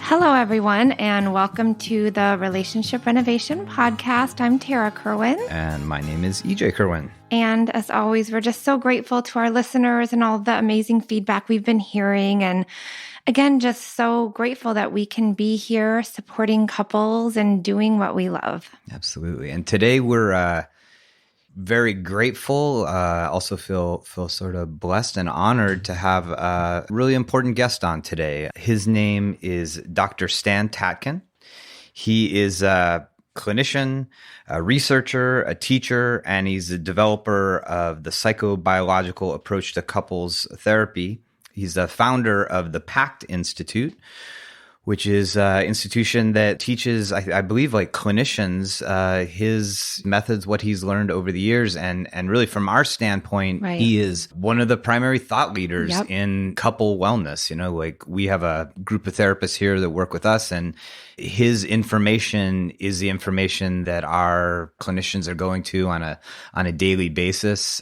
Hello, everyone, and welcome to the Relationship Renovation podcast. I'm Tarah Kerwin. And my name is E.J. Kerwin. And as always, we're just so grateful to our listeners and all the amazing feedback we've been hearing. And again, just so grateful that we can be here supporting couples and doing what we love. Absolutely. And today we're very grateful. Also feel sort of blessed and honored to have a really important guest on today. His name is Dr. Stan Tatkin. He is a clinician, a researcher, a teacher, and he's a developer of the Psychobiological Approach to Couples Therapy. He's the founder of the PACT Institute, which is an institution that teaches, I believe, like clinicians, his methods, what he's learned over the years. And really from our standpoint, Right. He is one of the primary thought leaders Yep. in couple wellness. You know, like we have a group of therapists here that work with us, and his information is the information that our clinicians are going to on a daily basis.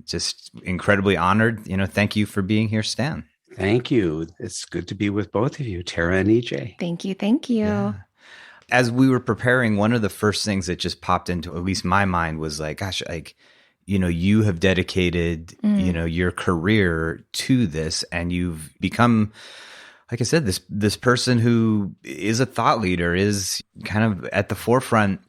Just incredibly honored. You know, thank you for being here, Stan. Thank you. It's good to be with both of you, Tarah and E.J. Thank you. Thank you. Yeah. As we were preparing, one of the first things that just popped into at least my mind was like, gosh, like, you know, you have dedicated, you know, your career to this, and you've become, like I said, this person who is a thought leader, is kind of at the forefront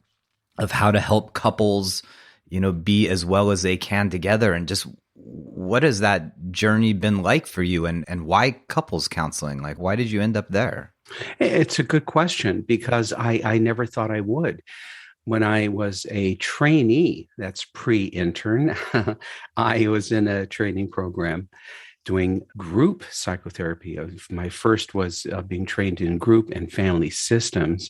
of how to help couples, you know, be as well as they can together. And just what has that journey been like for you, and why couples counseling? Like, why did you end up there? It's a good question because I never thought I would. When I was a trainee, that's pre-intern, I was in a training program doing group psychotherapy. My first was being trained in group and family systems.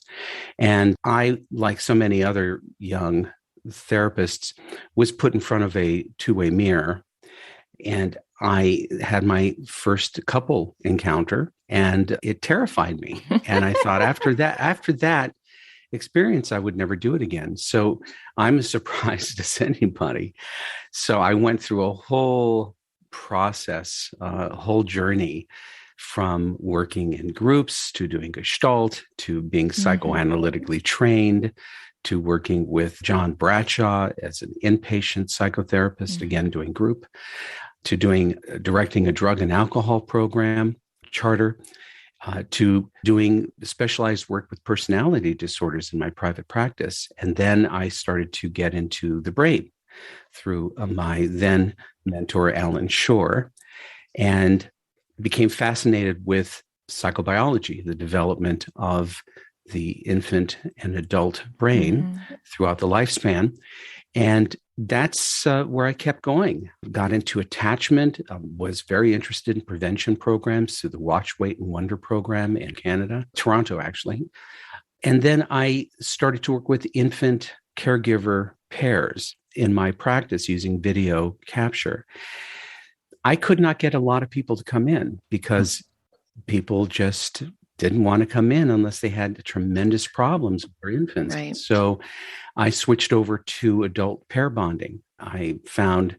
And I, like so many other young therapists, was put in front of a two-way mirror. And I had my first couple encounter, and it terrified me. And I thought after that experience, I would never do it again. So I'm as surprised as anybody. So I went through a whole process, a whole journey, from working in groups to doing Gestalt to being psychoanalytically trained to working with John Bradshaw as an inpatient psychotherapist, again, doing group, to directing a drug and alcohol program charter, to doing specialized work with personality disorders in my private practice. And then I started to get into the brain through my then mentor, Alan Shore, and became fascinated with psychobiology, the development of the infant and adult brain throughout the lifespan. And that's where I kept going. Got into attachment, was very interested in prevention programs through the Watch, Wait, and Wonder program in Canada, Toronto, actually. And then I started to work with infant caregiver pairs in my practice using video capture. I could not get a lot of people to come in because people just didn't want to come in unless they had tremendous problems with their infants. Right. So I switched over to adult pair bonding. I found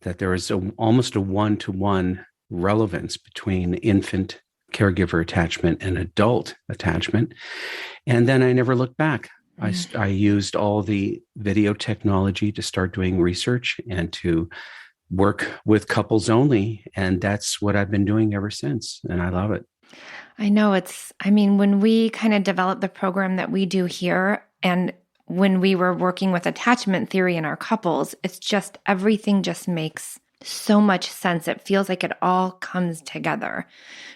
that there was almost a one-to-one relevance between infant caregiver attachment and adult attachment. And then I never looked back. I used all the video technology to start doing research and to work with couples only. And that's what I've been doing ever since. And I love it. I know when we kind of developed the program that we do here, and when we were working with attachment theory in our couples, it's just everything just makes so much sense. It feels like it all comes together.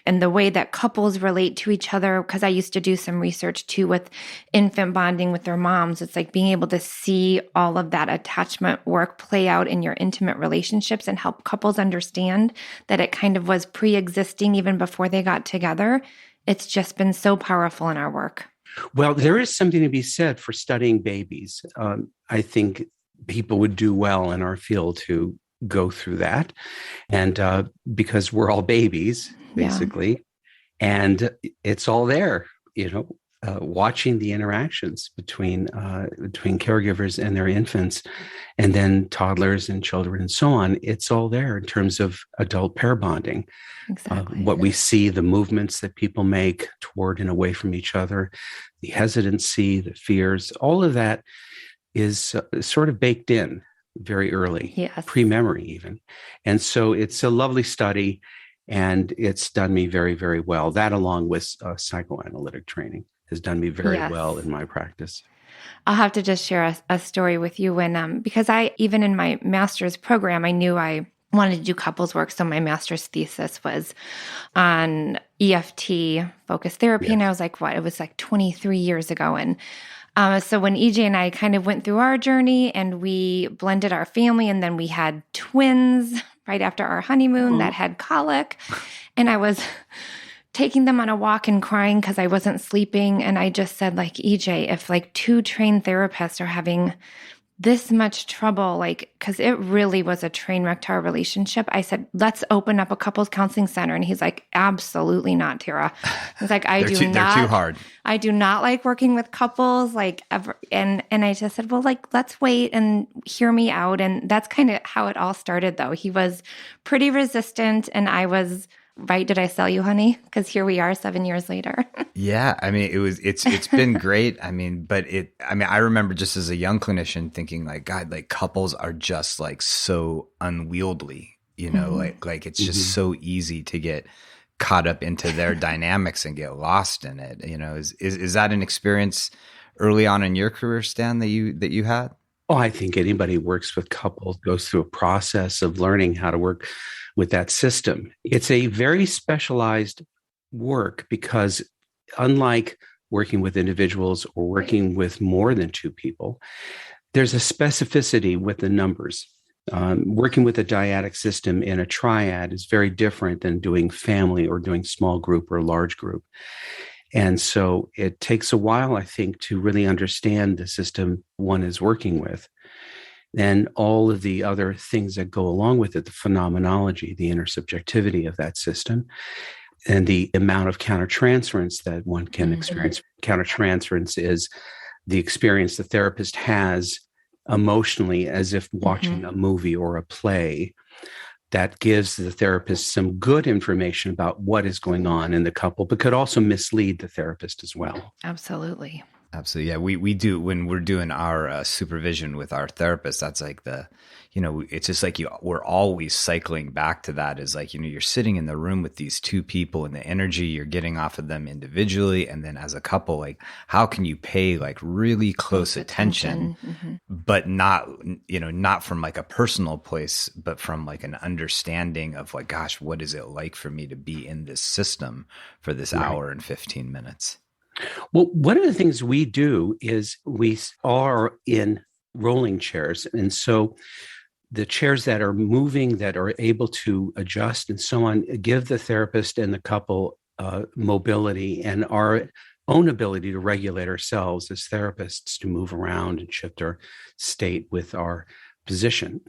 And the way that couples relate to each other, because I used to do some research too with infant bonding with their moms, it's like being able to see all of that attachment work play out in your intimate relationships and help couples understand that it kind of was pre-existing even before they got together. It's just been so powerful in our work. Well, there is something to be said for studying babies. I think people would do well in our field to go through that. And because we're all babies, basically, and it's all there, watching the interactions between caregivers and their infants, and then toddlers and children and so on. It's all there in terms of adult pair bonding. Exactly. What we see, the movements that people make toward and away from each other, the hesitancy, the fears, all of that is sort of baked in very early, Yes. pre-memory even. And so it's a lovely study, and it's done me very, very well. That, along with psychoanalytic training, has done me very well in my practice. I'll have to just share a story with you when, because even in my master's program, I knew I wanted to do couples work. So my master's thesis was on EFT focused therapy. Yes. And I was like, it was like 23 years ago. And so when EJ and I kind of went through our journey and we blended our family, and then we had twins right after our honeymoon that had colic, and I was taking them on a walk and crying because I wasn't sleeping. And I just said, like, EJ, if like 2 trained therapists are having this much trouble, like, because it really was a train wreck to our relationship, I said, let's open up a couples counseling center. And he's like, absolutely not, Tara. He's like, they're too hard. I do not like working with couples, like, ever. And I just said, well, like, let's wait and hear me out. And that's kind of how it all started, though. He was pretty resistant, and I was right. Did I sell you, honey? Because here we are 7 years later. Yeah. I mean, it's been great. I mean, I remember just as a young clinician thinking, like, God, like, couples are just like so unwieldy, you know, like it's just so easy to get caught up into their dynamics and get lost in it. You know, is that an experience early on in your career, Stan, that you had? Oh, I think anybody who works with couples goes through a process of learning how to work with that system. It's a very specialized work because, unlike working with individuals or working with more than 2 people, there's a specificity with the numbers. Working with a dyadic system in a triad is very different than doing family or doing small group or large group. And so it takes a while, I think, to really understand the system one is working with. And all of the other things that go along with it, the phenomenology, the intersubjectivity of that system, and the amount of countertransference that one can experience. Countertransference is the experience the therapist has emotionally as if watching a movie or a play that gives the therapist some good information about what is going on in the couple, but could also mislead the therapist as well. Absolutely. Absolutely. Yeah. We do, when we're doing our supervision with our therapist, that's like it's just like we're always cycling back to that, is like, you're sitting in the room with these 2 people and the energy you're getting off of them individually. And then as a couple, like, how can you pay like really close attention, but not from like a personal place, but from like an understanding of like, gosh, what is it like for me to be in this system for this hour and 15 minutes? Well, one of the things we do is we are in rolling chairs. And so the chairs that are moving, that are able to adjust and so on, give the therapist and the couple mobility and our own ability to regulate ourselves as therapists, to move around and shift our state with our position.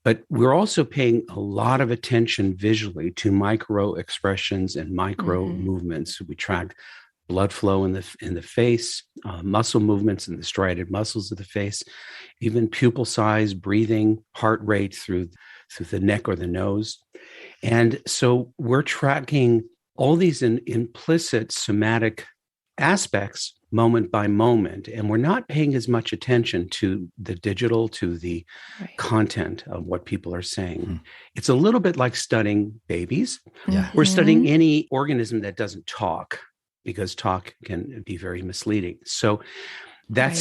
But we're also paying a lot of attention visually to micro expressions and micro movements. We track blood flow in the face, muscle movements in the striated muscles of the face, even pupil size, breathing, heart rate through the neck or the nose. And so we're tracking all these implicit somatic aspects moment by moment, and we're not paying as much attention to the digital, to the content of what people are saying. It's a little bit like studying babies. We're studying any organism that doesn't talk, because talk can be very misleading. So that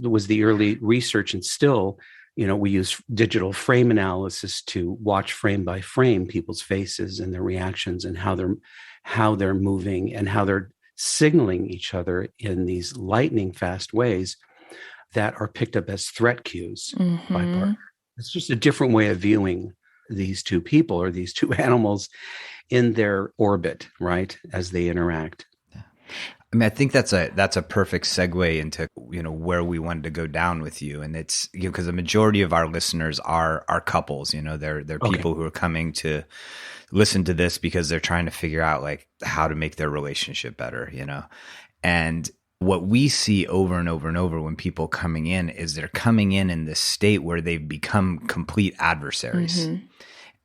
was the early research. And still, we use digital frame analysis to watch frame by frame people's faces and their reactions and how they're moving and how they're signaling each other in these lightning fast ways that are picked up as threat cues by partner. It's just a different way of viewing these 2 people or these 2 animals in their orbit, right, as they interact. I mean, I think that's a perfect segue into, where we wanted to go down with you. And it's, because the majority of our listeners are couples, they're people who are coming to listen to this because they're trying to figure out like how to make their relationship better, and what we see over and over and over when people coming in is they're coming in this state where they've become complete adversaries. Mm-hmm.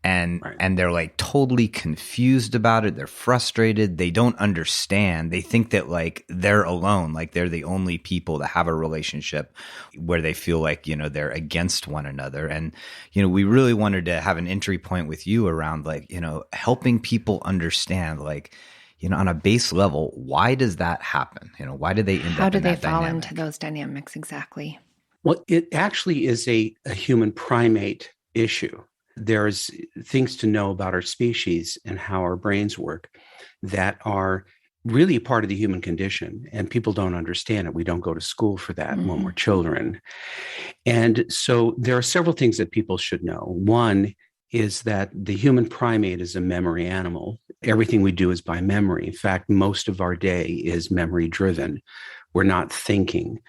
And they're like totally confused about it. They're frustrated. They don't understand. They think that like they're alone, like they're the only people that have a relationship where they feel like, you know, they're against one another. And, you know, we really wanted to have an entry point with you around like, you know, helping people understand like, you know, on a base level, why does that happen? You know, why do they end up in that dynamic? How do they fall into those dynamics exactly? Well, it actually is a human primate issue. There's things to know about our species and how our brains work that are really part of the human condition, and people don't understand it. We don't go to school for that when we're children. And so there are several things that people should know. One is that the human primate is a memory animal. Everything we do is by memory. In fact, most of our day is memory driven. We're not thinking.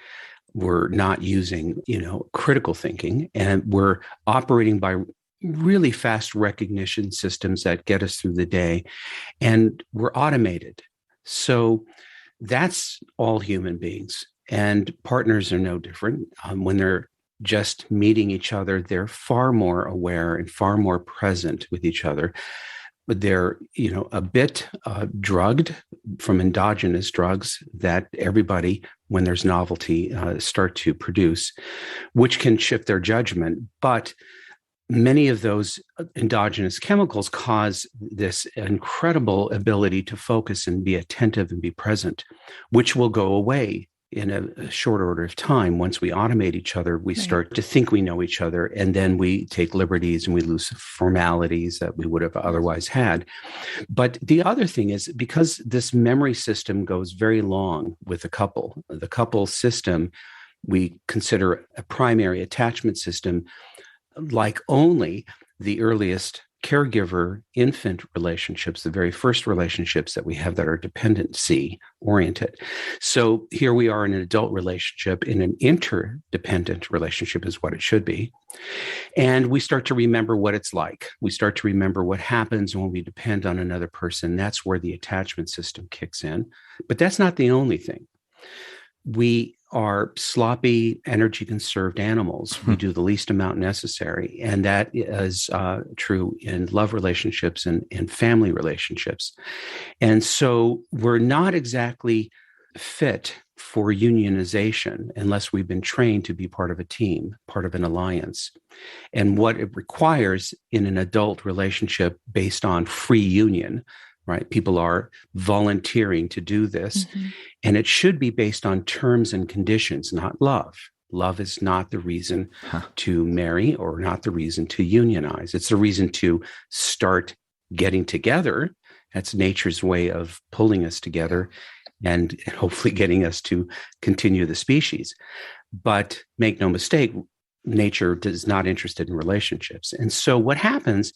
We're not using, you know, critical thinking, and we're operating by really fast recognition systems that get us through the day, and we're automated. So that's all human beings, and partners are no different. When they're just meeting each other, they're far more aware and far more present with each other. But they're, you know, a bit drugged from endogenous drugs that everybody, when there's novelty, start to produce, which can shift their judgment. But many of those endogenous chemicals cause this incredible ability to focus and be attentive and be present, which will go away in a short order of time. Once we automate each other, we start to think we know each other, and then we take liberties and we lose formalities that we would have otherwise had. But the other thing is, because this memory system goes very long with the couple system, we consider a primary attachment system like only the earliest caregiver infant relationships, the very first relationships that we have that are dependency oriented. So here we are in an adult relationship, in an interdependent relationship is what it should be. And we start to remember what it's like. We start to remember what happens when we depend on another person. That's where the attachment system kicks in. But that's not the only thing. We are sloppy, energy-conserved animals. We do the least amount necessary. And that is true in love relationships and family relationships. And so we're not exactly fit for unionization unless we've been trained to be part of a team, part of an alliance. And what it requires in an adult relationship based on free union, right? People are volunteering to do this. And it should be based on terms and conditions, not love. Love is not the reason to marry or not the reason to unionize. It's the reason to start getting together. That's nature's way of pulling us together and hopefully getting us to continue the species. But make no mistake, nature is not interested in relationships. And so what happens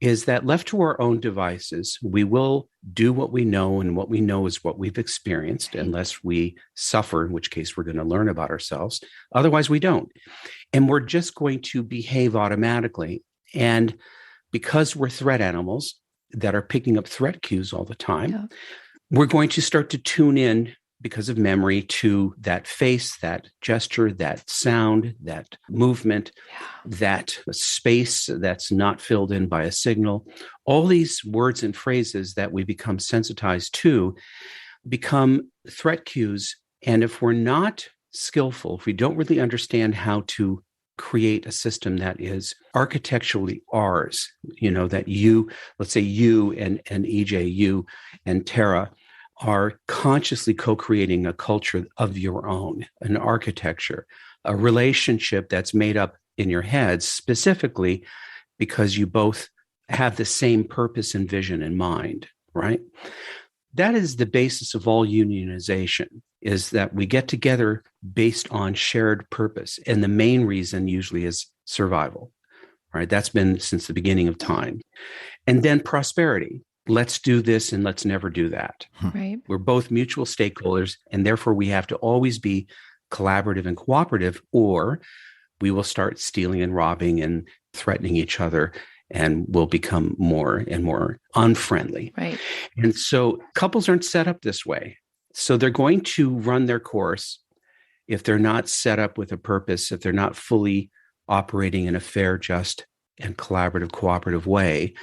is that left to our own devices, we will do what we know, and what we know is what we've experienced, unless we suffer, in which case we're going to learn about ourselves. Otherwise, we don't. And we're just going to behave automatically. And because we're threat animals that are picking up threat cues all the time, we're going to start to tune in, because of memory, to that face, that gesture, that sound, that movement, that space that's not filled in by a signal. All these words and phrases that we become sensitized to become threat cues. And if we're not skillful, if we don't really understand how to create a system that is architecturally ours, you know, that you, let's say you and EJ, you and Tarah, are consciously co-creating a culture of your own, an architecture, a relationship that's made up in your heads specifically because you both have the same purpose and vision in mind, right? That is the basis of all unionization, is that we get together based on shared purpose. And the main reason usually is survival, right? That's been since the beginning of time. And then prosperity. Let's do this and let's never do that. Right. We're both mutual stakeholders, and therefore we have to always be collaborative and cooperative, or we will start stealing and robbing and threatening each other, and will become more and more unfriendly. Right. And so couples aren't set up this way. So they're going to run their course if they're not set up with a purpose, if they're not fully operating in a fair, just, and collaborative, cooperative way.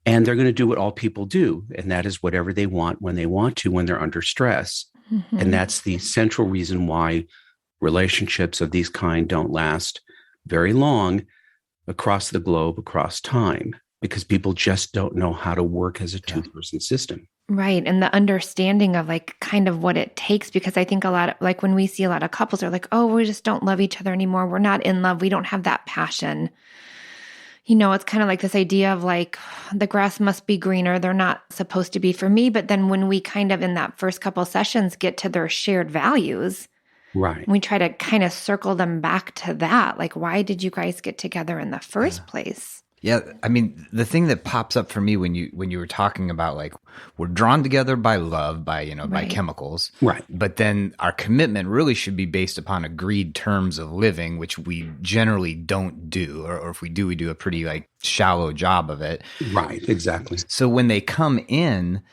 And they're going to do what all people do, and that is whatever they want when they want to, when they're under stress. Mm-hmm. And that's the central reason why relationships of these kind don't last very long across the globe, across time, because people just don't know how to work as a two-person system. Right. And the understanding of like kind of what it takes, because I think a lot of like when we see a lot of couples are like, oh, we just don't love each other anymore. We're not in love. We don't have that passion. You know, it's kind of like this idea of like the grass must be greener. They're not supposed to be for me. But then when we kind of in that first couple sessions get to their shared values, right, we try to kind of circle them back to that. Like, why did you guys get together in the first place? Yeah, I mean, the thing that pops up for me when you were talking about like we're drawn together by love, by by chemicals, right? But then our commitment really should be based upon agreed terms of living, which we generally don't do, or if we do, we do a pretty like shallow job of it. Right, exactly. So when they come in,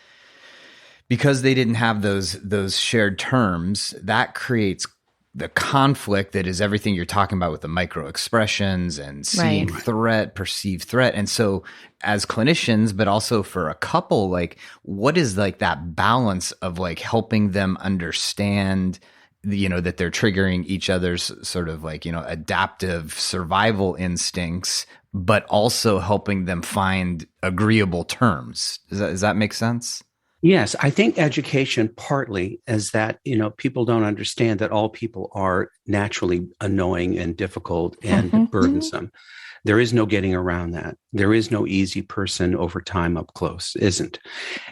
because they didn't have those shared terms, that creates the conflict that is everything you're talking about with the micro expressions and seeing threat, perceived threat. And so as clinicians, but also for a couple, like what is like that balance of like helping them understand, that they're triggering each other's sort of like, adaptive survival instincts, but also helping them find agreeable terms. Does that make sense? Yes, I think education partly is that, people don't understand that all people are naturally annoying and difficult and burdensome. There is no getting around that. There is no easy person over time up close, isn't.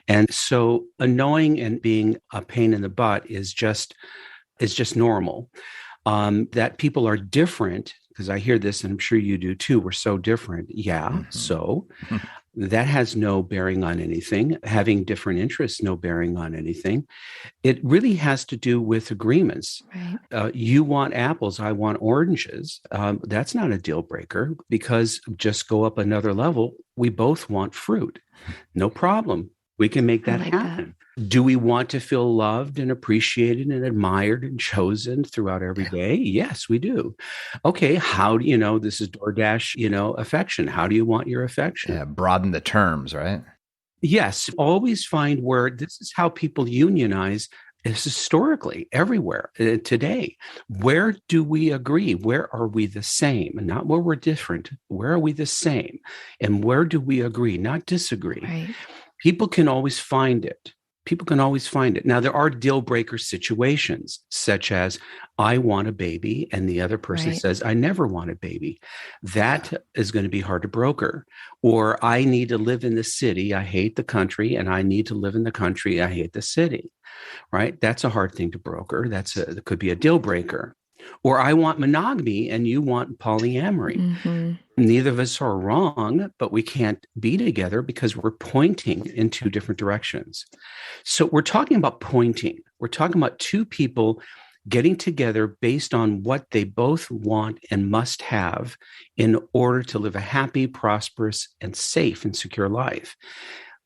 And so annoying and being a pain in the butt is just normal. That people are different, because I hear this and I'm sure you do too. We're so different. Yeah. So that has no bearing on anything. Having different interests, no bearing on anything. It really has to do with agreements. Right. You want apples, I want oranges. That's not a deal breaker, because just go up another level. We both want fruit. No problem. We can make that happen. Do we want to feel loved and appreciated and admired and chosen throughout every day? Yes, we do. Okay, how do this is DoorDash, affection. How do you want your affection? Yeah, broaden the terms, right? Yes, always find where this is how people unionize is historically everywhere today. Where do we agree? Where are we the same? And not where we're different. Where are we the same? And where do we agree, not disagree? Right. People can always find it. Now, there are deal breaker situations, such as I want a baby and the other person says, I never want a baby. That is going to be hard to broker. Or I need to live in the city. I hate the country, and I need to live in the country. I hate the city, right? That's a hard thing to broker. That could be a deal breaker. Or I want monogamy and you want polyamory. Mm-hmm. Neither of us are wrong, but we can't be together because we're pointing in two different directions. So we're talking about pointing. We're talking about two people getting together based on what they both want and must have in order to live a happy, prosperous, and safe and secure life.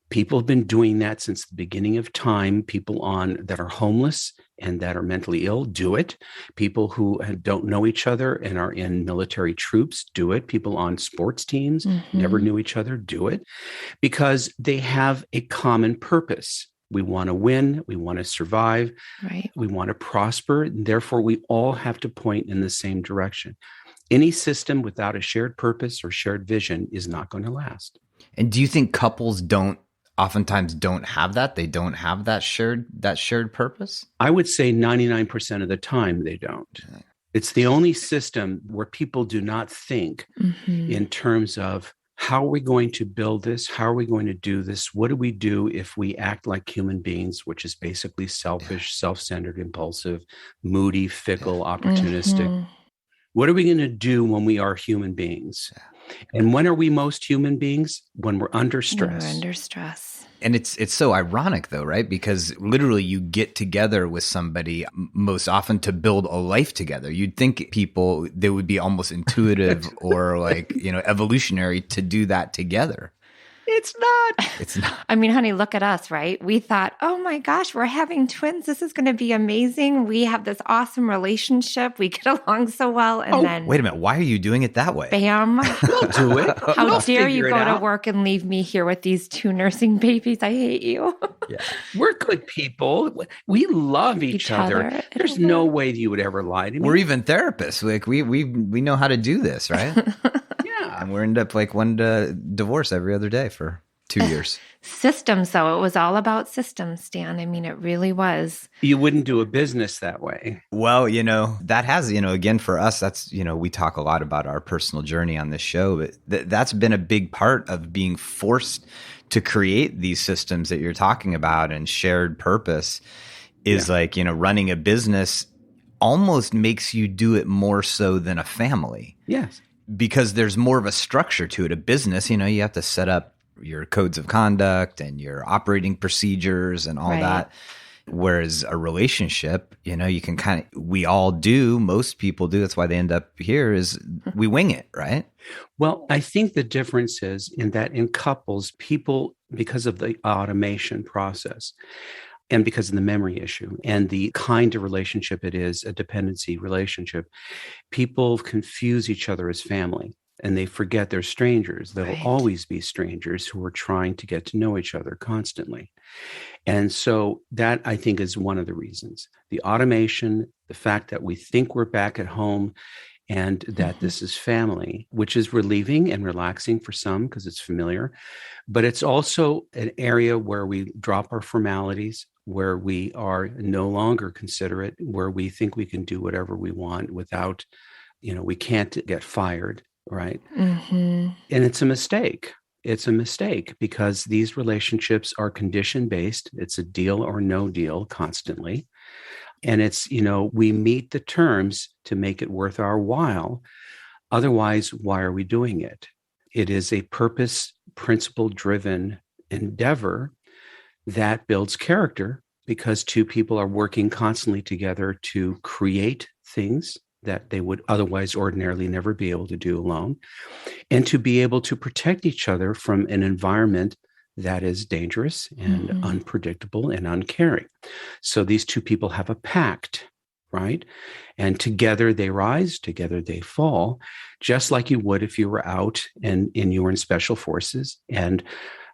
People have been doing that since the beginning of time. People that are homeless and that are mentally ill do it. People who don't know each other and are in military troops do it. People on sports teams never knew each other do it, because they have a common purpose. We want to win. We want to survive. Right. We want to prosper. And therefore, we all have to point in the same direction. Any system without a shared purpose or shared vision is not going to last. And do you think couples oftentimes don't have that? They don't have that shared purpose? I would say 99% of the time they don't. It's the only system where people do not think in terms of, how are we going to build this? How are we going to do this? What do we do if we act like human beings, which is basically selfish, self-centered, impulsive, moody, fickle, opportunistic? What are we going to do when we are human beings? And when are we most human beings? When we're under stress. When we're under stress. And it's so ironic though, right? Because literally you get together with somebody most often to build a life together. You'd think they would be almost intuitive or like, evolutionary to do that together. It's not. It's not. I mean, honey, look at us, right? We thought, oh my gosh, we're having twins. This is going to be amazing. We have this awesome relationship. We get along so well. And then Wait a minute. Why are you doing it that way? bam. We'll do it. How We'll dare you figure it go to out. work and leave me here with these two nursing babies? I hate you. Yeah. We're good people. We love each other. There's no way you would ever lie to me. We're even therapists. Like we know how to do this, right? Yeah. And we end up like one to divorce every other day for 2 years. Systems, though. It was all about systems, Stan. I mean, it really was. You wouldn't do a business that way. Well, that has, again, for us, that's, we talk a lot about our personal journey on this show, but that's been a big part of being forced to create these systems that you're talking about, and shared purpose is like, running a business almost makes you do it more so than a family. Yes. Because there's more of a structure to it. A business, you have to set up your codes of conduct and your operating procedures and all that. Whereas a relationship, you can we all do, most people do. That's why they end up here is we wing it, right? Well, I think the difference is in that in couples, people, because of the automation process and because of the memory issue and the kind of relationship it is, a dependency relationship, people confuse each other as family. And they forget they're strangers. They'll always be strangers who are trying to get to know each other constantly. And so that, I think, is one of the reasons. The automation, the fact that we think we're back at home and that this is family, which is relieving and relaxing for some because it's familiar. But it's also an area where we drop our formalities, where we are no longer considerate, where we think we can do whatever we want without, we can't get fired. Right. Mm-hmm. And it's a mistake. It's a mistake because these relationships are condition based. It's a deal or no deal constantly. And it's, we meet the terms to make it worth our while. Otherwise, why are we doing it? It is a purpose, principle driven endeavor that builds character because two people are working constantly together to create things that they would otherwise ordinarily never be able to do alone, and to be able to protect each other from an environment that is dangerous and unpredictable and uncaring. So these two people have a pact, right? And together they rise, together they fall, just like you would if you were out and you were in special forces and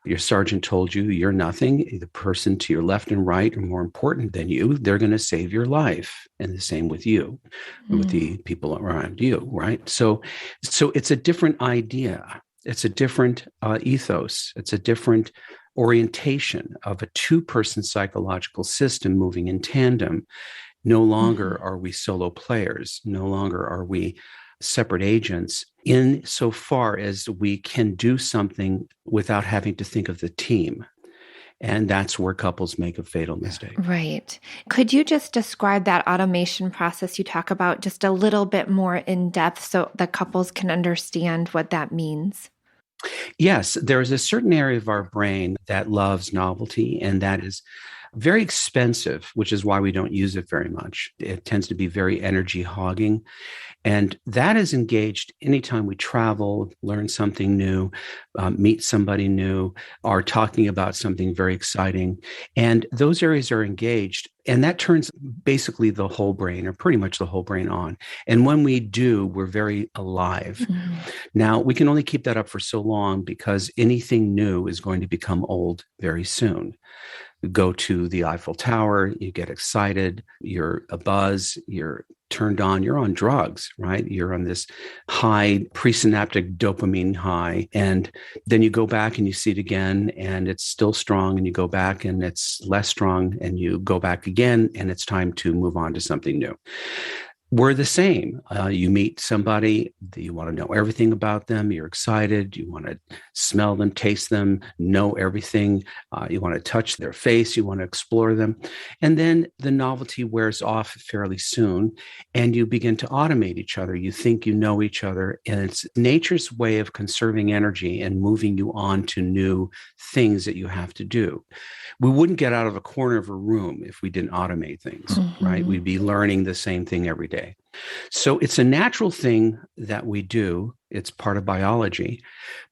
your sergeant told you you're nothing. The person to your left and right are more important than you. They're going to save your life. And the same with you, with the people around you, right? So it's a different idea. It's a different ethos. It's a different orientation of a two-person psychological system moving in tandem. No longer are we solo players. No longer are we separate agents insofar as we can do something without having to think of the team. And that's where couples make a fatal mistake. Right. Could you just describe that automation process you talk about just a little bit more in depth so the couples can understand what that means? Yes, there is a certain area of our brain that loves novelty, and that is very expensive, which is why we don't use it very much. It tends to be very energy hogging. And that is engaged anytime we travel, learn something new, meet somebody new, are talking about something very exciting. And those areas are engaged. And that turns basically the whole brain, or pretty much the whole brain, on. And when we do, we're very alive. Now, we can only keep that up for so long because anything new is going to become old very soon. Go to the Eiffel Tower, you get excited, you're abuzz, you're turned on, you're on drugs, right? You're on this high presynaptic dopamine high. And then you go back and you see it again and it's still strong, and you go back and it's less strong, and you go back again and it's time to move on to something new. We're the same. You meet somebody, you want to know everything about them. You're excited. You want to smell them, taste them, know everything. You want to touch their face. You want to explore them. And then the novelty wears off fairly soon, and you begin to automate each other. You think you know each other, and it's nature's way of conserving energy and moving you on to new things that you have to do. We wouldn't get out of a corner of a room if we didn't automate things, right? We'd be learning the same thing every day. So it's a natural thing that we do. It's part of biology,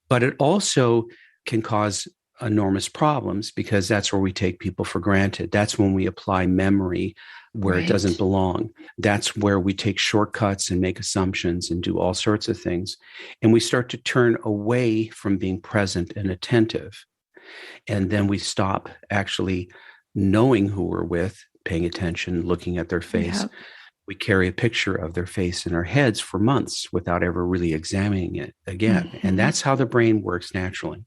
but it also can cause enormous problems because that's where we take people for granted. That's when we apply memory where it doesn't belong. That's where we take shortcuts and make assumptions and do all sorts of things. And we start to turn away from being present and attentive. And then we stop actually knowing who we're with, paying attention, looking at their face. Yep. We carry a picture of their face in our heads for months without ever really examining it again. Mm-hmm. And that's how the brain works naturally.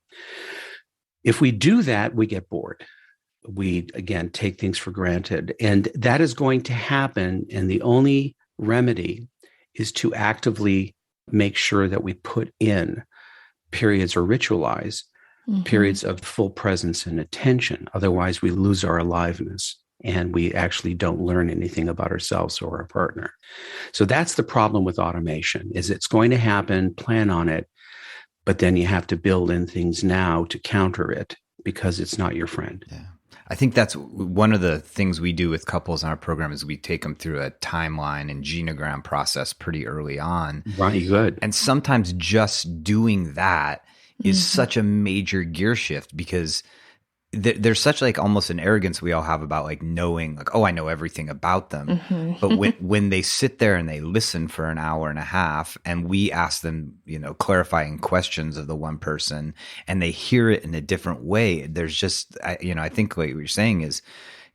If we do that, we get bored. We, again, take things for granted. And that is going to happen. And the only remedy is to actively make sure that we put in periods or ritualize periods of full presence and attention. Otherwise, we lose our aliveness and we actually don't learn anything about ourselves or our partner. So that's the problem with automation, is it's going to happen, plan on it, but then you have to build in things now to counter it because it's not your friend. Yeah. I think that's one of the things we do with couples in our program is we take them through a timeline and genogram process pretty early on. Right, good. And sometimes just doing that is such a major gear shift because there's such like almost an arrogance we all have about like knowing like, oh, I know everything about them. But when they sit there and they listen for an hour and a half and we ask them, clarifying questions of the one person and they hear it in a different way, there's just, I think what you're saying is,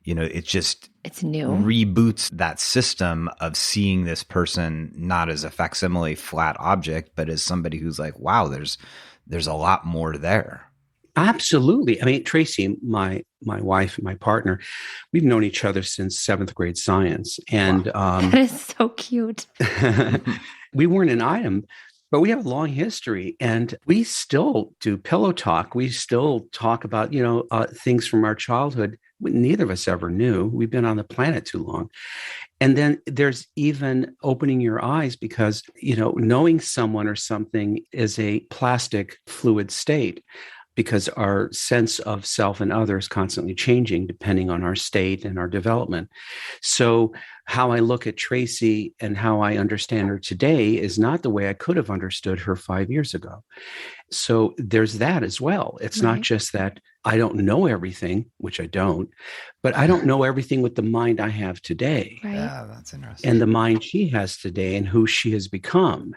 it's new, reboots that system of seeing this person not as a facsimile flat object, but as somebody who's like, wow, there's a lot more there. Absolutely. I mean, Tracy, my wife, my partner, we've known each other since 7th grade science. And that is so cute. We weren't an item, but we have a long history and we still do pillow talk. We still talk about, things from our childhood neither of us ever knew. We've been on the planet too long. And then there's even opening your eyes because, knowing someone or something is a plastic fluid state because our sense of self and other is constantly changing depending on our state and our development. So how I look at Tracy and how I understand her today is not the way I could have understood her 5 years ago. So there's that as well. It's not just that I don't know everything, which I don't, but I don't know everything with the mind I have today. Right. Yeah, that's interesting. And the mind she has today and who she has become.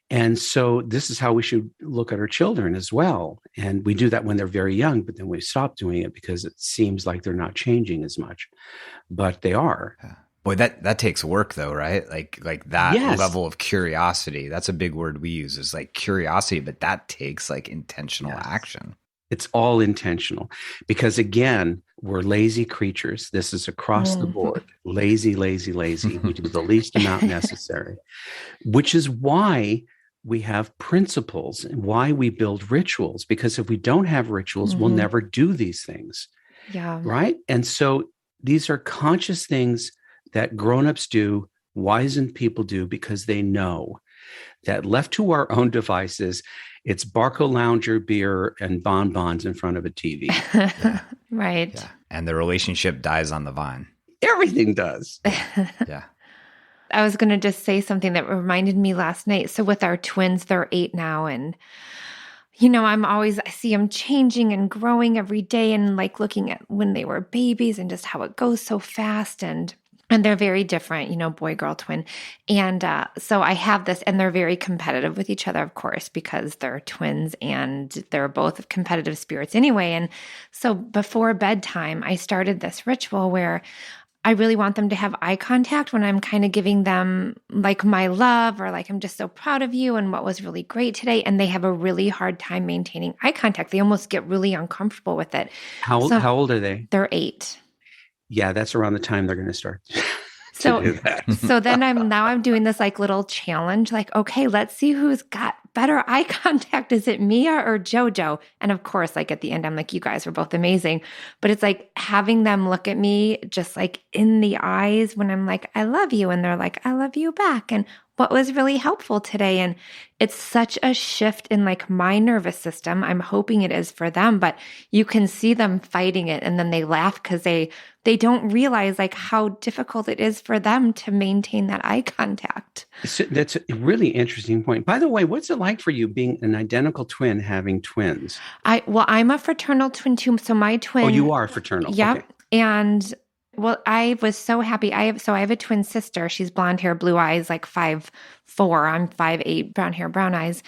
And so this is how we should look at our children as well. And we do that when they're very young, but then we stop doing it because it seems like they're not changing as much, but they are. Yeah. Boy, that takes work though, right? Like that level of curiosity. That's a big word we use is like curiosity, but that takes like intentional action. It's all intentional because again, we're lazy creatures. This is across the board. Lazy, lazy, lazy. We do the least amount necessary, which is why we have principles and why we build rituals. Because if we don't have rituals, we'll never do these things. Yeah. Right. And so these are conscious things that grownups do, wizened people do, because they know that left to our own devices, it's Barco Lounger beer and bonbons in front of a TV. Right. Yeah. And the relationship dies on the vine. Everything does. Yeah. I was going to just say something that reminded me last night. So with our twins, they're 8 now. And, I see them changing and growing every day and like looking at when they were babies and just how it goes so fast. And they're very different, boy, girl, twin. And so I have this, and they're very competitive with each other, of course, because they're twins and they're both competitive spirits anyway. And so before bedtime, I started this ritual where I really want them to have eye contact when I'm kind of giving them like my love or like, I'm just so proud of you and what was really great today. And they have a really hard time maintaining eye contact. They almost get really uncomfortable with it. How old are they? They're 8. Yeah, that's around the time they're going to start. So then I'm doing this like little challenge, like, okay, let's see who's got better eye contact. Is it Mia or JoJo? And of course, like at the end, I'm like, you guys were both amazing. But it's like having them look at me just like in the eyes when I'm like, I love you. And they're like, I love you back. And what was really helpful today. And it's such a shift in like my nervous system. I'm hoping it is for them, but you can see them fighting it. And then they laugh because they don't realize like how difficult it is for them to maintain that eye contact. So that's a really interesting point. By the way, what's it like for you being an identical twin, having twins? I'm a fraternal twin too. So my twin. Oh, you are fraternal. Yep. Okay. And well, I was so happy. I have a twin sister. She's blonde hair, blue eyes, like 5'4". I'm 5'8", brown hair, brown eyes.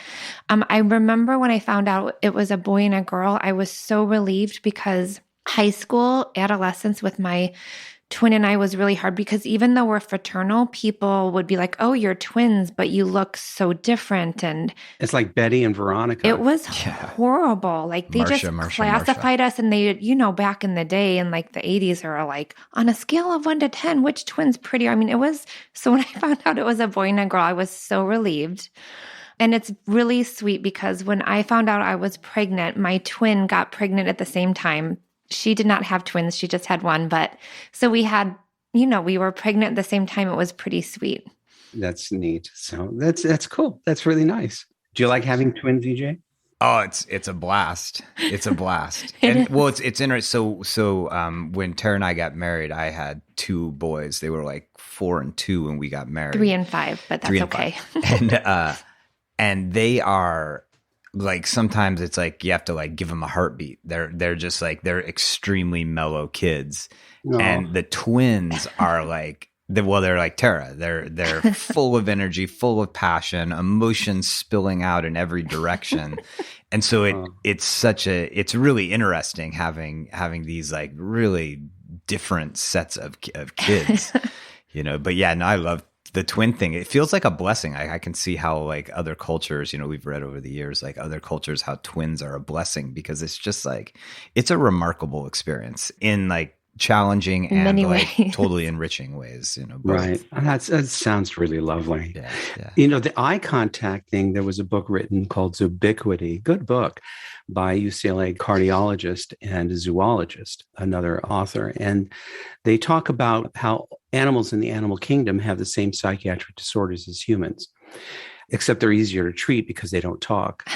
I remember when I found out it was a boy and a girl, I was so relieved because high school, adolescence with my twin and I was really hard because even though we're fraternal, people would be like, "Oh, you're twins, but you look so different." And it's like Betty and Veronica. It was horrible. Like they Marsha, classified us, and they, back in the day in like the 80s, are like on a scale of 1 to 10, which twin's prettier? I mean, it was. So when I found out it was a boy and a girl, I was so relieved. And it's really sweet because when I found out I was pregnant, my twin got pregnant at the same time. She did not have twins. She just had one. But so we had, we were pregnant at the same time. It was pretty sweet. That's neat. So that's cool. That's really nice. Do you like having twins, E.J.? Oh, it's a blast. It's a blast. It's interesting. So when Tarah and I got married, I had 2 boys. They were like 4 and 2 when we got married. 3 and 5, but that's okay. And they are like, sometimes it's like you have to like give them a heartbeat. They're just like, they're extremely mellow kids. No. And the twins are like, they're like Tarah. They're full of energy, full of passion, emotions spilling out in every direction. And so it's really interesting having these like really different sets of kids, but yeah, no, I love the twin thing. It feels like a blessing. I can see how like other cultures, we've read over the years, like other cultures, how twins are a blessing, because it's just like, it's a remarkable experience in like challenging and many like ways. Totally enriching ways, both. Right. That sounds really lovely. Yeah. The eye contact thing, there was a book written called Ubiquity, good book by UCLA cardiologist and zoologist, another author. And they talk about how animals in the animal kingdom have the same psychiatric disorders as humans, except they're easier to treat because they don't talk.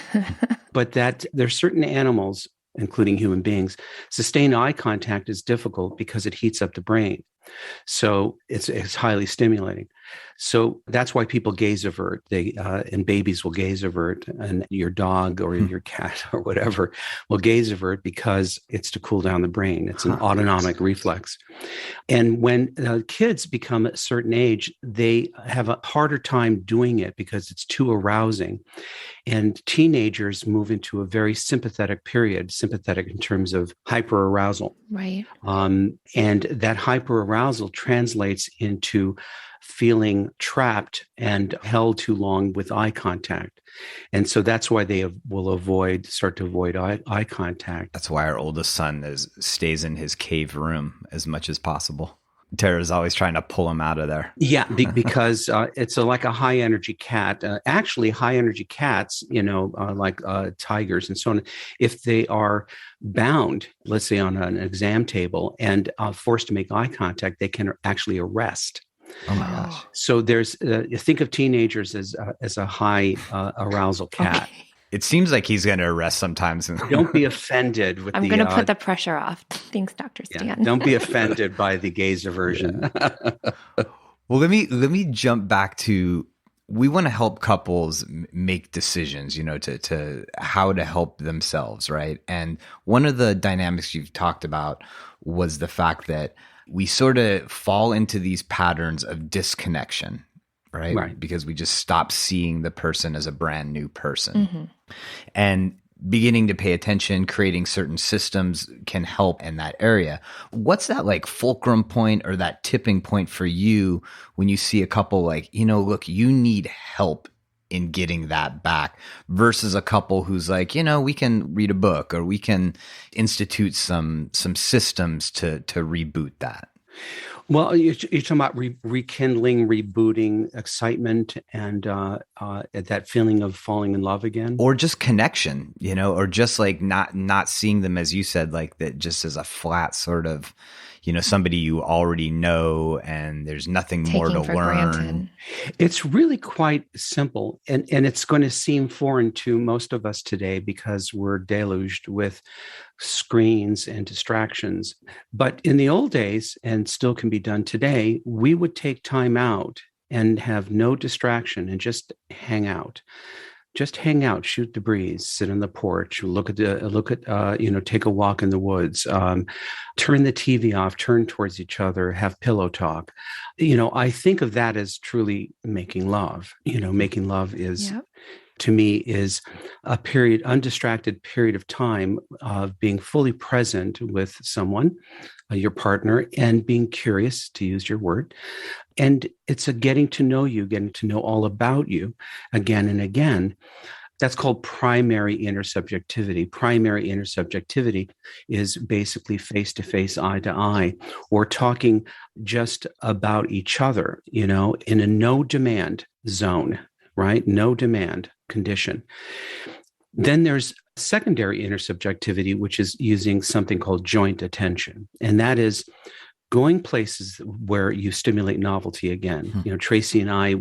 But that there's certain animals, including human beings, sustained eye contact is difficult because it heats up the brain. So it's highly stimulating. So that's why people gaze avert. And babies will gaze avert, and your dog or your cat or whatever will gaze avert because it's to cool down the brain. It's an autonomic reflex. And when kids become a certain age, they have a harder time doing it because it's too arousing. And teenagers move into a very sympathetic period, sympathetic in terms of hyperarousal. Right. And that hyperarousal translates into feeling trapped and held too long with eye contact. And so that's why they will start to avoid eye contact. That's why our oldest son stays in his cave room as much as possible. Tarah's always trying to pull him out of there. Yeah, because it's like a high energy cat. Actually, high energy cats, like tigers and so on, if they are bound, let's say on an exam table, and forced to make eye contact, they can actually arrest. Oh my gosh! So there's think of teenagers as a high arousal cat. Okay. It seems like he's going to arrest sometimes. Don't be offended with I'm going to put the pressure off. Thanks, Dr. Stan. Yeah, don't be offended by the gaze aversion. Well, let me jump back to, we want to help couples make decisions, to how to help themselves, right? And one of the dynamics you've talked about was the fact that we sort of fall into these patterns of disconnection, right? Because we just stop seeing the person as a brand new person. Mm-hmm. And beginning to pay attention, creating certain systems can help in that area. What's that like fulcrum point or that tipping point for you when you see a couple like, look, you need help in getting that back, versus a couple who's like, we can read a book or we can institute some systems to reboot that? Well, you're talking about rekindling, rebooting, excitement, and that feeling of falling in love again, or just connection, or just like not seeing them, as you said, like that, just as a flat sort of, somebody you already know and there's nothing more to Taking for learn. granted. It's really quite simple. And it's going to seem foreign to most of us today because we're deluged with screens and distractions. But in the old days, and still can be done today, we would take time out and have no distraction and just hang out. Just hang out, shoot the breeze, sit on the porch, take a walk in the woods, turn the TV off, turn towards each other, have pillow talk. I think of that as truly making love. Making love is, Yep. to me, is a undistracted period of time of being fully present with someone, your partner, and being curious, to use your word. And it's a getting to know you, getting to know all about you again and again. That's called primary intersubjectivity. Primary intersubjectivity is basically face-to-face, eye-to-eye, or talking just about each other, in a no-demand zone, right? No demand condition. Then there's secondary intersubjectivity, which is using something called joint attention. And that is going places where you stimulate novelty again. Tracy and I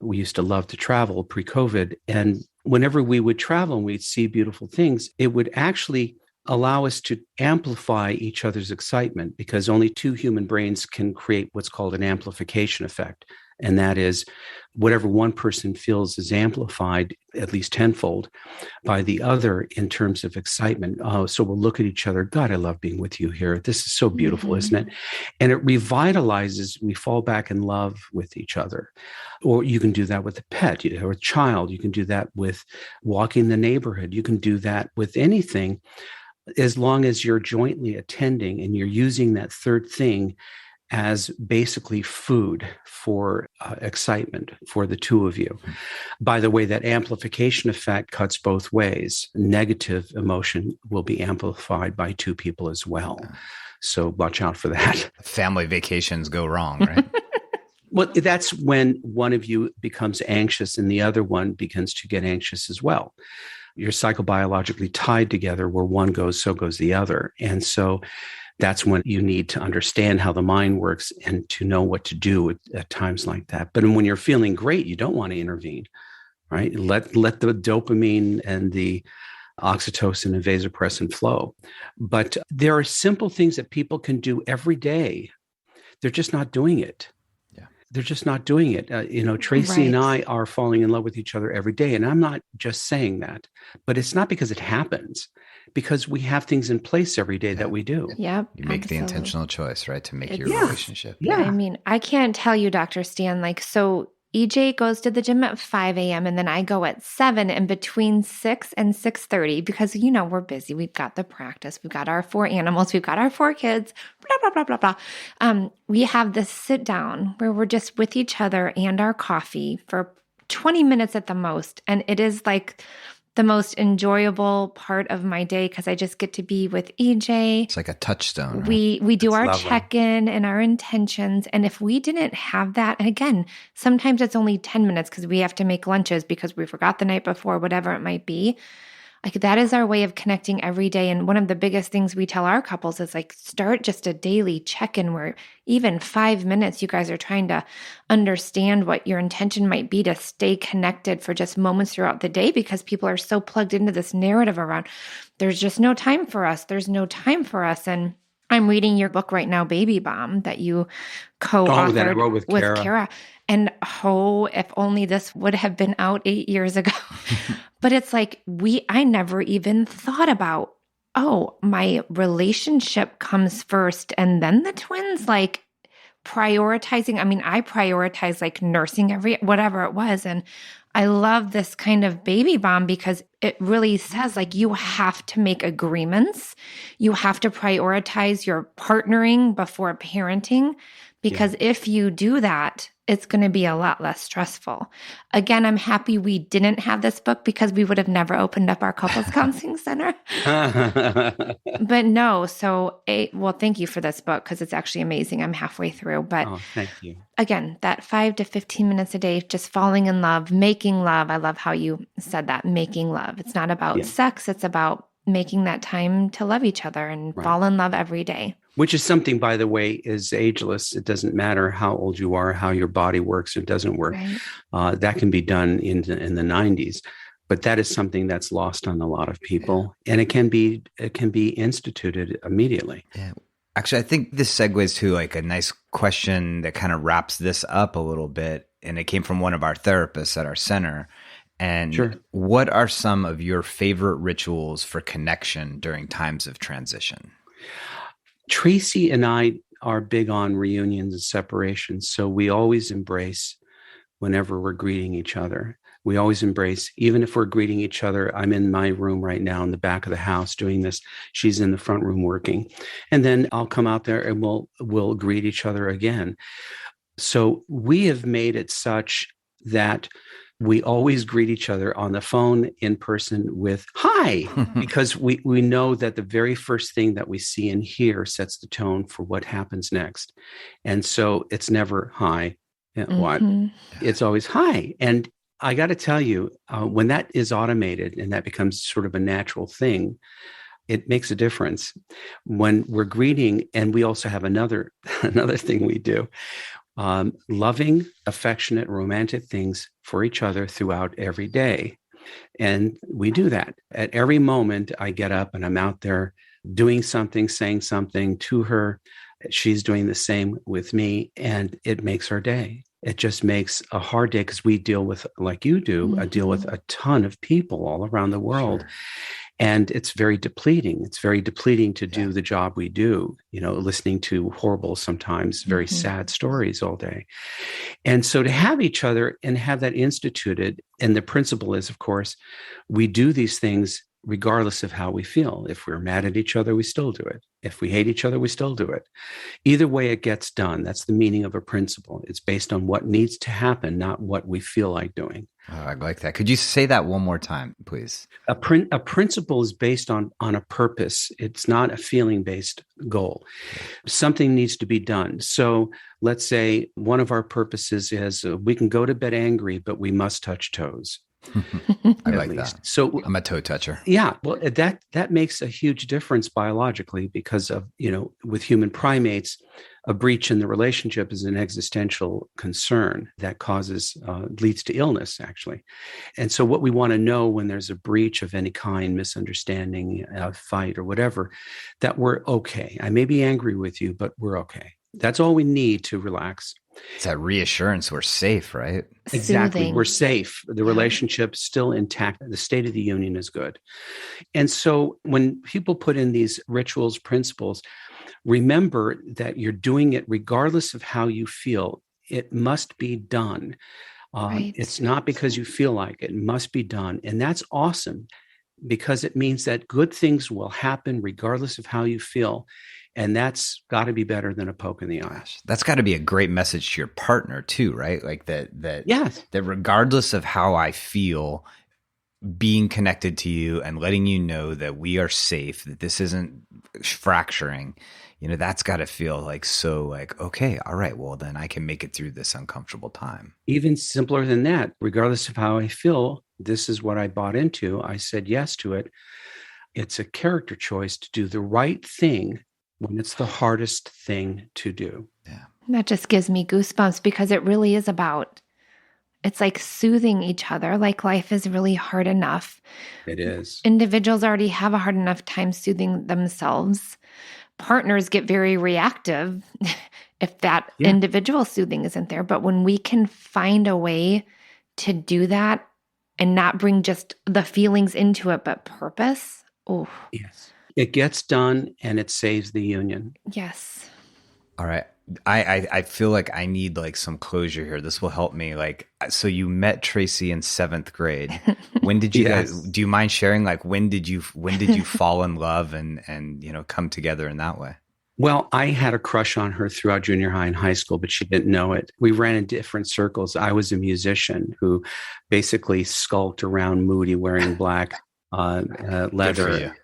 we used to love to travel pre-COVID. And whenever we would travel and we'd see beautiful things, it would actually allow us to amplify each other's excitement, because only two human brains can create what's called an amplification effect. And that is whatever one person feels is amplified at least tenfold by the other in terms of excitement. So we'll look at each other. God, I love being with you here. This is so beautiful, isn't it? And it revitalizes. We fall back in love with each other. Or you can do that with a pet or a child. You can do that with walking the neighborhood. You can do that with anything, as long as you're jointly attending and you're using that third thing as basically food for excitement for the two of you. By the way, that amplification effect cuts both ways. Negative emotion will be amplified by two people as well. So watch out for that. Family vacations go wrong, right? Well, that's when one of you becomes anxious and the other one begins to get anxious as well. You're psychobiologically tied together. Where one goes, so goes the other. And so that's when you need to understand how the mind works and to know what to do at times like that. But when you're feeling great, you don't want to intervene, right? Let the dopamine and the oxytocin and vasopressin flow. But there are simple things that people can do every day. They're just not doing it. They're just not doing it. Tracy and I are falling in love with each other every day. And I'm not just saying that, but it's not because it happens, because we have things in place every day that we do. Yep. You make the intentional choice, right? To make your Yeah. relationship. Yeah. I mean, I can't tell you, Dr. Stan, so EJ goes to the gym at 5 a.m. and then I go at 7, and between 6 and 6:30, because, we're busy. We've got the practice. We've got our 4 animals. We've got our 4 kids, blah, blah, blah, blah, blah. We have this sit down where we're just with each other and our coffee for 20 minutes at the most. And it is like the most enjoyable part of my day because I just get to be with EJ. It's like a touchstone. Right? We do our lovely. check-in and our intentions. And if we didn't have that, and again, sometimes it's only 10 minutes because we have to make lunches because we forgot the night before, whatever it might be. Like that is our way of connecting every day. And one of the biggest things we tell our couples is like, start just a daily check-in where even 5 minutes, you guys are trying to understand what your intention might be to stay connected for just moments throughout the day, because people are so plugged into this narrative around, there's just no time for us. There's no time for us. And I'm reading your book right now, Baby Bomb, that you co-authored that I wrote with Kara. And if only this would have been out 8 years ago. But it's like I never even thought about, my relationship comes first and then the twins, like prioritizing. I mean, I prioritize like nursing whatever it was. And I love this kind of Baby Bomb because it really says like you have to make agreements. You have to prioritize your partnering before parenting, because if you do that, it's going to be a lot less stressful. Again, I'm happy we didn't have this book because we would have never opened up our couples counseling center. But no, thank you for this book because it's actually amazing. I'm halfway through. But thank you. Again, that 5 to 15 minutes a day, just falling in love, making love. I love how you said that, making love. It's not about sex. It's about making that time to love each other and fall in love every day. Which is something, by the way, is ageless. It doesn't matter how old you are, how your body works or doesn't work. Right. That can be done in the 90s. But that is something that's lost on a lot of people. And it can be instituted immediately. Yeah. Actually, I think this segues to like a nice question that kind of wraps this up a little bit. And it came from one of our therapists at our center. And what are some of your favorite rituals for connection during times of transition? Tracy and I are big on reunions and separations. So we always embrace whenever we're greeting each other. We always embrace, even if we're greeting each other. I'm in my room right now in the back of the house doing this. She's in the front room working. And then I'll come out there and we'll greet each other again. So we have made it such that we always greet each other on the phone, in person with hi, because we know that the very first thing that we see and hear sets the tone for what happens next. And so it's never hi, what? It's always hi. And I got to tell you, when that is automated and that becomes sort of a natural thing, it makes a difference. When we're greeting, and we also have another thing we do, loving, affectionate, romantic things for each other throughout every day. And we do that. At every moment, I get up and I'm out there doing something, saying something to her. She's doing the same with me, and it makes our day. It just makes a hard day because we deal with, like you do, deal with a ton of people all around the world. Sure. And it's very depleting. It's very depleting to do the job we do, listening to horrible, sometimes very sad stories all day. And so to have each other and have that instituted, and the principle is, of course, we do these things regardless of how we feel. If we're mad at each other, we still do it. If we hate each other, we still do it. Either way, it gets done. That's the meaning of a principle. It's based on what needs to happen, not what we feel like doing. Oh, I like that. Could you say that one more time, please? A principle is based on a purpose. It's not a feeling-based goal. Something needs to be done. So let's say one of our purposes is we can go to bed angry, but we must touch toes. I like that. So I'm a toe toucher. Yeah. Well, that makes a huge difference biologically because of, with human primates, a breach in the relationship is an existential concern that leads to illness, actually. And so what we want to know when there's a breach of any kind, misunderstanding, fight or whatever, that we're okay. I may be angry with you, but we're okay. That's all we need to relax. It's that reassurance we're safe, right? Exactly. Soothing. We're safe. The relationship's still intact. The state of the union is good. And so when people put in these rituals, principles, remember that you're doing it regardless of how you feel. It must be done. Right. It's not because you feel like it. It must be done. And that's awesome because it means that good things will happen regardless of how you feel. And that's got to be better than a poke in the eye. That's got to be a great message to your partner too, right? Like that yes. That regardless of how I feel, being connected to you and letting you know that we are safe, that this isn't fracturing, that's got to feel like okay, all right, well then I can make it through this uncomfortable time. Even simpler than that, regardless of how I feel, this is what I bought into. I said yes to it. It's a character choice to do the right thing when it's the hardest thing to do. Yeah. That just gives me goosebumps because it really is it's like soothing each other. Like life is really hard enough. It is. Individuals already have a hard enough time soothing themselves. Partners get very reactive if that individual soothing isn't there. But when we can find a way to do that and not bring just the feelings into it, but purpose. Oh, yes. It gets done and it saves the union. Yes. All right. I feel like I need some closure here. This will help me. So you met Tracy in 7th grade. When did you guys, do you mind sharing, when did you fall in love and come together in that way? Well, I had a crush on her throughout junior high and high school, but she didn't know it. We ran in different circles. I was a musician who basically skulked around moody wearing black leather.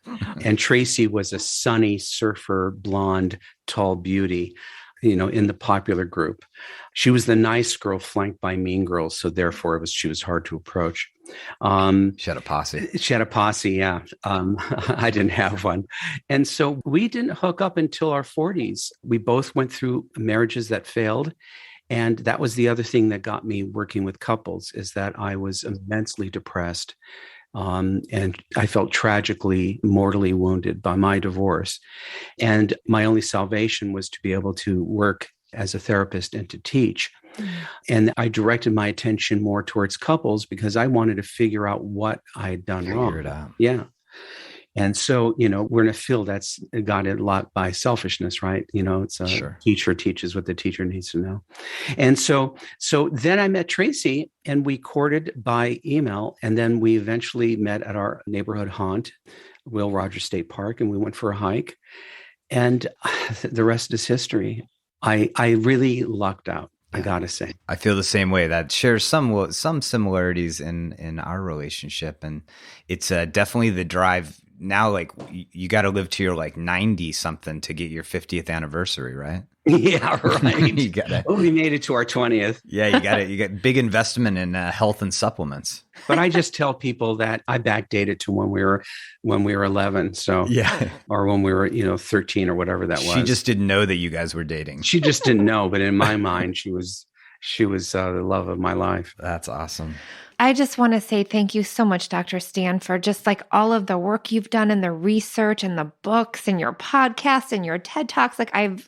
And Tracy was a sunny surfer, blonde, tall beauty, in the popular group. She was the nice girl flanked by mean girls. So therefore she was hard to approach. She had a posse. She had a posse, yeah. I didn't have one. And so we didn't hook up until our 40s. We both went through marriages that failed. And that was the other thing that got me working with couples, is that I was immensely depressed. And I felt tragically, mortally wounded by my divorce. And my only salvation was to be able to work as a therapist and to teach. And I directed my attention more towards couples because I wanted to figure out what I had done wrong. Figure it out. Yeah. And so, we're in a field that's guided a lot by selfishness, right? It's a Sure. Teacher teaches what the teacher needs to know. And so then I met Tracy and we courted by email. And then we eventually met at our neighborhood haunt, Will Rogers State Park, and we went for a hike. And the rest is history. I really lucked out. I gotta say, I feel the same way. That shares some similarities in our relationship, and it's definitely the drive. Now, like, you got to live to your 90 something to get your 50th anniversary, right? Yeah, right. You gotta. Oh, we made it to our 20th. Yeah, you get big investment in health and supplements. But I just tell people that I backdated to when we were 11. So yeah, or when we were 13 or whatever that was. She just didn't know that you guys were dating. She just didn't know, but in my mind, she was the love of my life. That's awesome. I just want to say thank you so much, Dr. Stan, for just all of the work you've done and the research and the books and your podcast and your TED Talks. I'm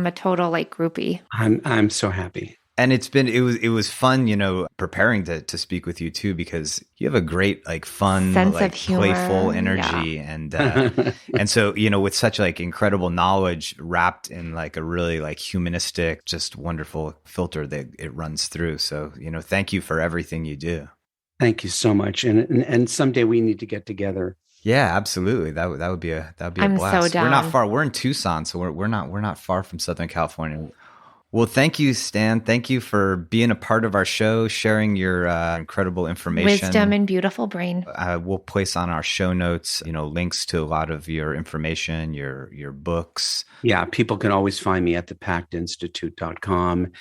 a total groupie. I'm so happy. And it was fun, preparing to speak with you too, because you have a great, fun, sense of humor, playful energy. Yeah. And so, with such incredible knowledge wrapped in a really humanistic, just wonderful filter that it runs through. So, thank you for everything you do. Thank you so much. And someday we need to get together. Yeah, absolutely. That would be a blast. I'm so down. We're not far. We're in Tucson, so we're not far from Southern California. Well, thank you, Stan. Thank you for being a part of our show, sharing your incredible information. Wisdom and beautiful brain. We'll place on our show notes, links to a lot of your information, your books. Yeah, people can always find me at thepactinstitute.com.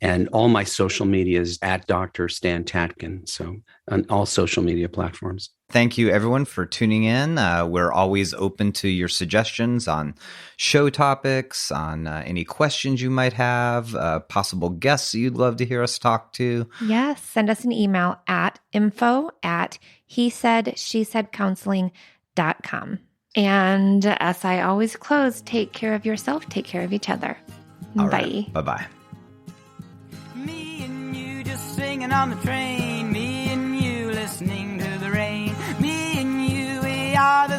And all my social media is at Dr. Stan Tatkin. So on all social media platforms. Thank you, everyone, for tuning in. We're always open to your suggestions on show topics, on any questions you might have, possible guests you'd love to hear us talk to. Yes. Send us an email at info@hesaidshesaicounseling.com. And as I always close, take care of yourself, take care of each other. All Bye. Right. Bye-bye. Me and you just singing on the train. Me and you listening to the rain. Me and you, we are the